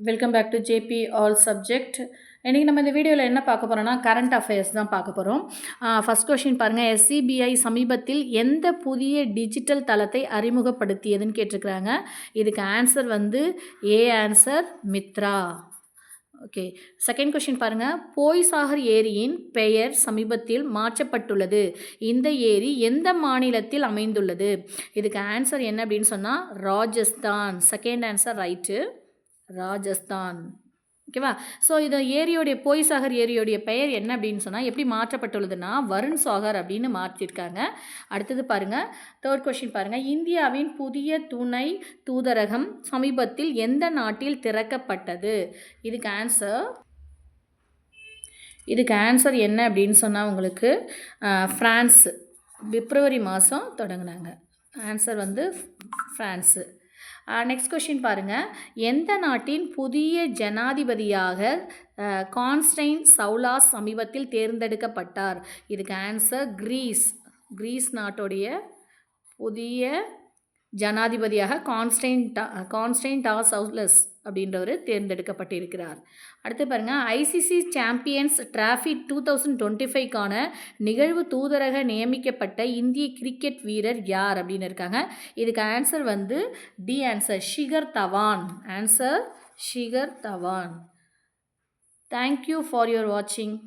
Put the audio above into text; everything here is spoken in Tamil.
Welcome back to JP all subject. இன்றைக்கி நம்ம இந்த வீடியோவில் என்ன பார்க்க போகிறோம்னா கரண்ட் அஃபேர்ஸ் தான் பார்க்க போகிறோம். ஃபஸ்ட் கொஷின் பாருங்கள், எஸ்சிபிஐ சமீபத்தில் எந்த புதிய டிஜிட்டல் தளத்தை அறிமுகப்படுத்தியதுன்னு கேட்டிருக்கிறாங்க. இதுக்கு ஆன்சர் வந்து A answer Mitra. Okay, second question பாருங்கள், போய்சாகர் ஏரியின் பெயர் சமீபத்தில் மாற்றப்பட்டுள்ளது. இந்த ஏரி எந்த மாநிலத்தில் அமைந்துள்ளது? இதுக்கு ஆன்சர் என்ன அப்படின்னு சொன்னால் Rajasthan. Second answer right, Rajasthan. ஓகேவா? ஸோ இது ஏரியோடைய போய்சாகர் ஏரியோடைய பெயர் என்ன அப்படின்னு சொன்னால் எப்படி மாற்றப்பட்டுள்ளதுன்னா வருண் சாகர் அப்படின்னு மாற்றிருக்காங்க. அடுத்தது பாருங்கள், தேர்ட் கொஷின் பாருங்கள், இந்தியாவின் புதிய துணை தூதரகம் சமீபத்தில் எந்த நாட்டில் திறக்கப்பட்டது? இதுக்கு ஆன்சர் என்ன அப்படின்னு சொன்னால் உங்களுக்கு ஃப்ரான்ஸ். பிப்ரவரி மாதம் தொடங்கினாங்க. ஆன்சர் வந்து ஃப்ரான்ஸு. நெக்ஸ்ட் கொஷின் பாருங்கள், எந்த நாட்டின் புதிய ஜனாதிபதியாக கான்ஸ்டைன் சவுலாஸ் சமீபத்தில் தேர்ந்தெடுக்கப்பட்டார்? இதுக்கு ஆன்சர் கிரீஸ் நாட்டுடைய புதிய ஜனாதிபதியாக கான்ஸ்டைன் சவுலஸ் அப்படின்றவர் தேர்ந்தெடுக்கப்பட்டிருக்கிறார். அடுத்து பாருங்கள், ஐசிசி சாம்பியன்ஸ் டிராஃபி 2025க்கான நிகழ்வு தூதரக நியமிக்கப்பட்ட இந்திய கிரிக்கெட் வீரர் யார் அப்படின்னு இருக்காங்க. இதுக்கு ஆன்சர் வந்து the answer Shikhar Dhawan. Answer Shikhar Dhawan. Thank you for your வாட்சிங்.